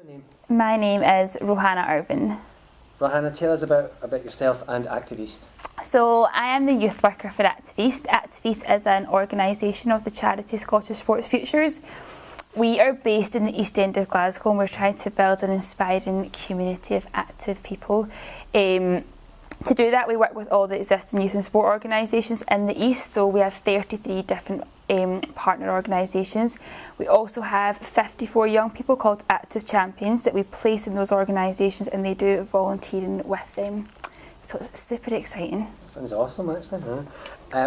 What's your name? My name is Rohanna Irvin. Rohanna, tell us about yourself and Activist. So I am the youth worker for Activist. Activist is an organisation of the charity Scottish Sports Futures. We are based in the East End of Glasgow and we're trying to build an inspiring community of active people. To do that, we work with all the existing youth and sport organisations in the East, so we have 33 different partner organisations. We also have 54 young people called Active Champions that we place in those organisations and they do volunteering with them. So it's super exciting. Sounds awesome, actually.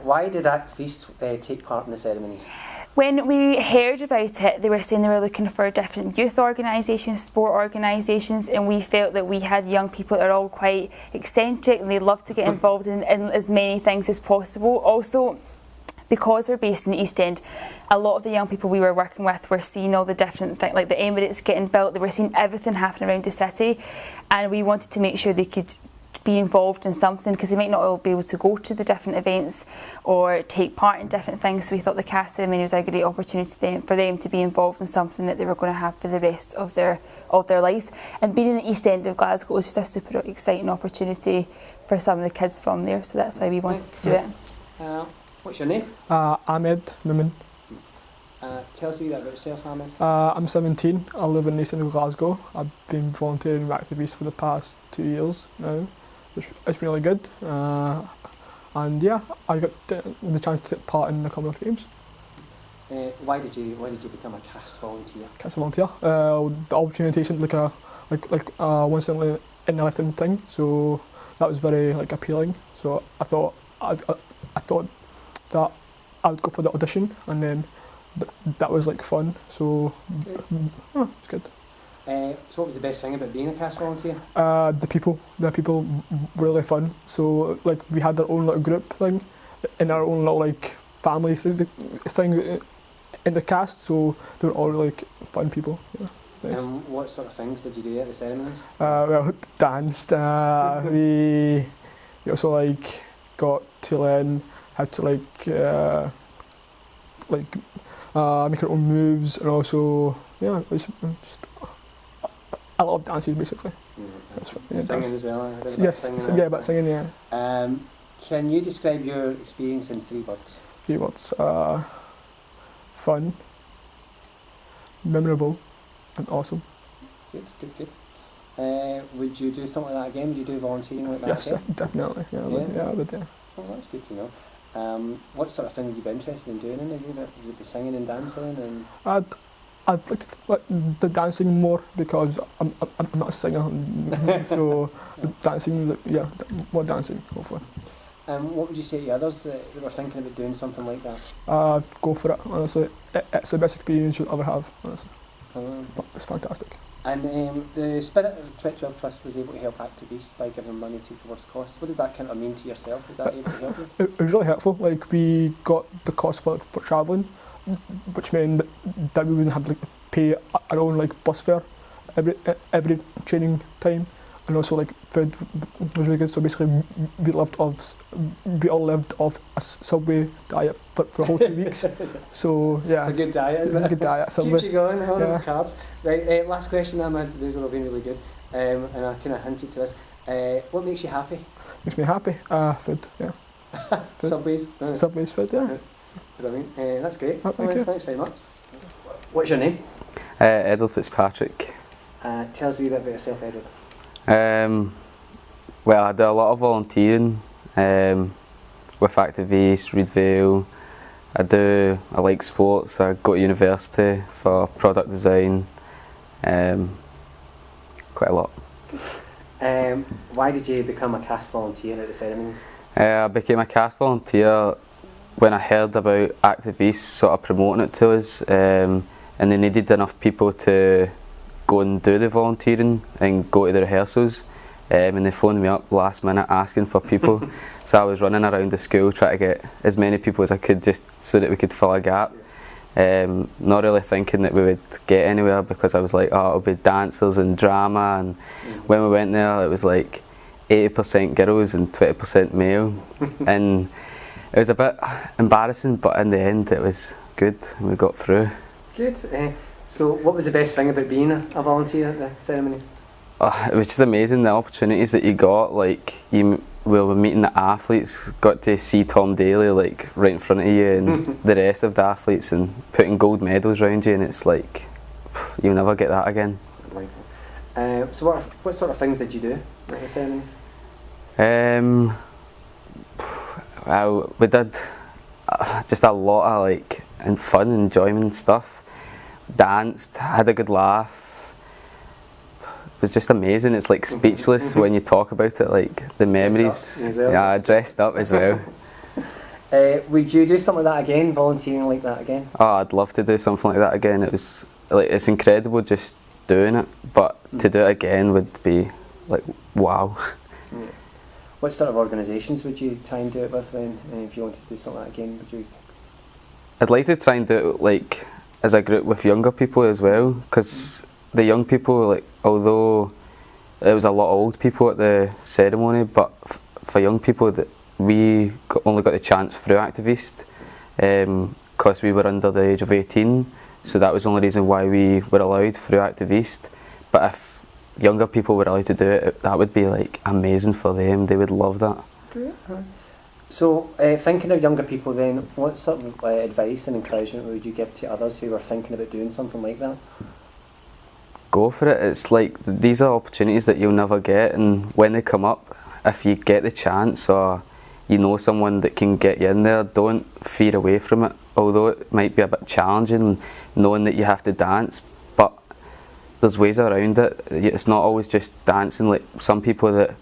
Why did Activists take part in the ceremonies? When we heard about it, they were saying they were looking for different youth organisations, sport organisations, and we felt that we had young people that are all quite eccentric and they love to get involved in as many things as possible. Also, because we're based in the East End, a lot of the young people we were working with were seeing all the different things, like the Emirates getting built, they were seeing everything happen around the city, and we wanted to make sure they could be involved in something because they might not all be able to go to the different events or take part in different things. So we thought the cast ceremony was a great opportunity for them to be involved in something that they were going to have for the rest of their lives. And being in the East End of Glasgow was just a super exciting opportunity for some of the kids from there. So that's why we wanted to do it. What's your name? Ahmed Moomin. Tell us a wee bit about yourself, Ahmed. I'm 17. I live in the East End of Glasgow. I've been volunteering with Activist for the past 2 years now. It's been really good, and yeah, I got the chance to take part in the Commonwealth Games. Why did you become a cast volunteer? Cast volunteer. The opportunity seemed like a once in a lifetime thing, so that was very appealing. So I thought that I would go for the audition, and then that was fun. So it's good. So what was the best thing about being a cast volunteer? The people were really fun. So we had our own little group thing, in our own little family thing in the cast. So they were all really fun people. Yeah, nice. What sort of things did you do at the ceremonies? Well, danced. We also got to learn how to make our own moves, and also it was just a lot of dances basically. Singing as well? Yes, but singing, yeah. Can you describe your experience in 3 words? 3 words. Fun, memorable, and awesome. Good. Would you do something like that again? Would you do volunteering like that yes, again? definitely. Yeah, I would. Yeah. Well, that's good to know. What sort of thing would you be interested in doing in the unit? Would it be singing and dancing? I'd like to like the dancing more because I'm not a singer, so dancing, more dancing, hopefully. What would you say to others that were thinking about doing something like that? Go for it, honestly. It's the best experience you'll ever have, honestly. It's fantastic. And the Spirit of 2012 Trust was able to help Activists by giving money towards costs. What does that kind of mean to yourself? Was that able to help you? It was really helpful. We got the cost for travelling, which meant that we wouldn't have to pay our own bus fare every training time, and also food was really good. So basically, we all lived off a Subway diet for a whole 2 weeks. So yeah, it's a good diet, isn't it? A good diet. Keeps you going, all those carbs. Right, last question I'm going to do, have been really good, and I kind of hinted to this. What makes you happy? Makes me happy? Food, yeah. Food. Subways? Subways, food, yeah. Brilliant. That's great. Thank you. Thanks very much. What's your name? Edward Fitzpatrick. Tell us a wee bit about yourself, Edward. Well, I do a lot of volunteering with Activist, Reedvale. I like sports. I go to university for product design. Quite a lot. Why did you become a cast volunteer at the ceremonies? I became a cast volunteer when I heard about Activist sort of promoting it to us, and they needed enough people to go and do the volunteering and go to the rehearsals, and they phoned me up last minute asking for people. So I was running around the school trying to get as many people as I could just so that we could fill a gap. Not really thinking that we would get anywhere because I was like, oh, it'll be dancers and drama, and when we went there it was 80% girls and 20% male, and it was a bit embarrassing, but in the end it was good and we got through. Good. So what was the best thing about being a volunteer at the ceremonies? It was just amazing, the opportunities that you got. Like, we were meeting the athletes, got to see Tom Daly like right in front of you, and the rest of the athletes, and putting gold medals around you, and it's like, you'll never get that again. So what sort of things did you do at the ceremonies? Well, we did just a lot of like and fun, enjoyment stuff. Danced, had a good laugh. It was just amazing. It's like speechless when you talk about it. Like the memories. Yeah, dressed up as well. Would you do something like that again? Volunteering like that again? Oh, I'd love to do something like that again. It was like, it's incredible just doing it, but to do it again would be like wow. Yeah. What sort of organisations would you try and do it with then? If you wanted to do something like that again, would you? I'd like to try and do it like as a group with younger people as well, because the young people, like, although it was a lot of old people at the ceremony, but for young people that we only got the chance through Activist, because we were under the age of 18, so that was the only reason why we were allowed through Activist. But if younger people were allowed to do it, that would be like amazing for them. They would love that. Great. So, thinking of younger people then, what sort of advice and encouragement would you give to others who are thinking about doing something like that? Go for it. It's like, these are opportunities that you'll never get, and when they come up, if you get the chance or you know someone that can get you in there, don't fear away from it. Although it might be a bit challenging knowing that you have to dance, but there's ways around it. It's not always just dancing. Like, some people that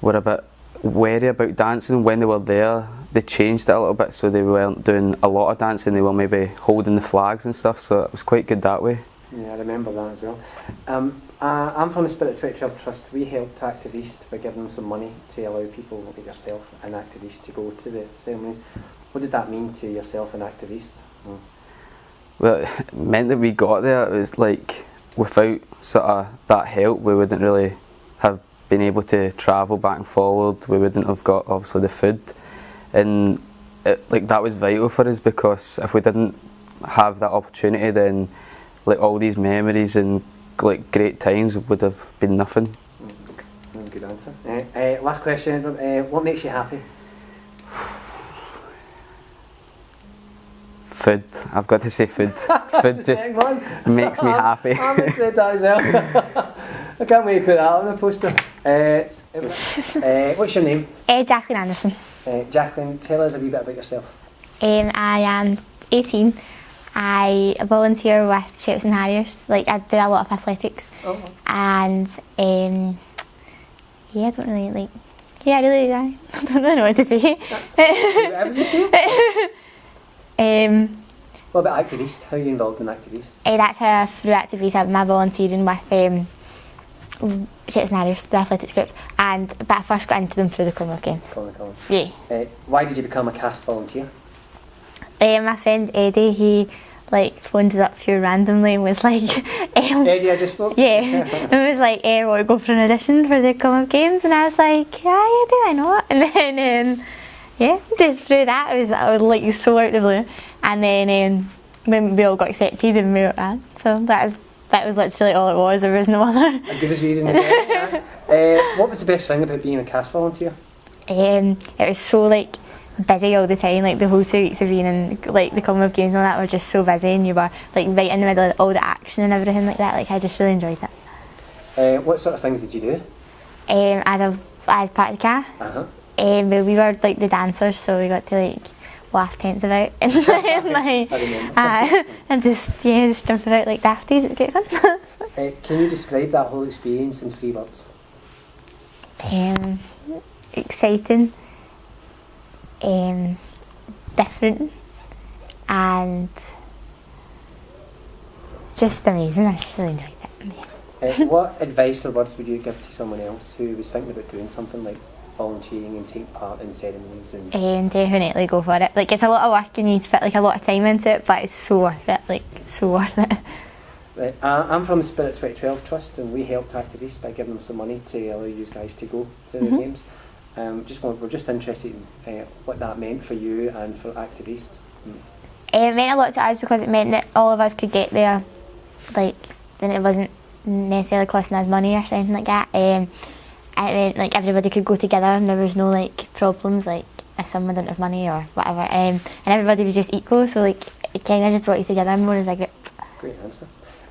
were a bit wary about dancing, when they were there, they changed it a little bit, so they weren't doing a lot of dancing, they were maybe holding the flags and stuff, so it was quite good that way. Yeah, I remember that as well. I'm from the Spirit 2012 Trust. We helped Activist by giving them some money to allow people like yourself and Activist to go to the ceremonies. What did that mean to yourself and Activist? Well, it meant that we got there. It was like, without sort of that help, we wouldn't really have been able to travel back and forward. We wouldn't have got, obviously, the food, and like, that was vital for us, because if we didn't have that opportunity, then like all these memories and like great times would have been nothing. Good answer. Last question, what makes you happy? Food. I've got to say food. Food just makes me happy. I haven't said that as well. I can't wait to put that on the poster. What's your name? Jacqueline Anderson. Jacqueline, tell us a wee bit about yourself. I am 18. I volunteer with Shepton Harriers. Like, I do a lot of athletics. Oh. And yeah, I don't really like. Yeah, I really. I don't really know what to say. What about Activist? How are you involved in Activist? That's how through Activist I'm volunteering with Shepton Harriers, the athletics group, but I first got into them through the Commonwealth Games. Yeah. Why did you become a cast volunteer? My friend Eddie, he like phoned us up through randomly and was like, Eddie, I just spoke. Yeah, and was like, want to go for an audition for the Commonwealth Games? And I was like, yeah, do I know it? And then yeah, just through that, I was like so out of the blue. And then when we all got accepted, and we were so that was literally all it was. There was no other. A good reason. What was the best thing about being a cast volunteer? It was so like busy all the time. Like the whole 2 weeks of being in like the Commonwealth Games and all that were just so busy, and you were like right in the middle of all the action and everything like that. Like, I just really enjoyed it. What sort of things did you do? As part of the cast. We were like the dancers, so we got to like laugh pants about and like and just jump about like dafties. It was good fun. Can you describe that whole experience in 3 words? Exciting, different, and just amazing. I just really enjoyed it. What advice or words would you give to someone else who was thinking about doing something like volunteering and take part in ceremonies? And definitely go for it. Like, it's a lot of work and you need to put like a lot of time into it, but it's so worth it. Like, so worth it. Right. I'm from the Spirit 2012 Trust, and we helped Activists by giving them some money to allow you guys to go to the games. We're just interested in what that meant for you and for Activists. It meant a lot to us because it meant that all of us could get there like, then it wasn't necessarily costing us money or something like that. It meant like everybody could go together and there was no like problems like if someone didn't have money or whatever. And everybody was just equal, so like it kind of just brought you together more as a group. Great answer.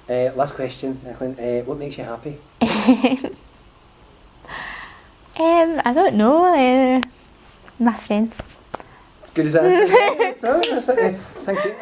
Last question, what makes you happy? I don't know. My friends. Good as that. That's brilliant. Thank you.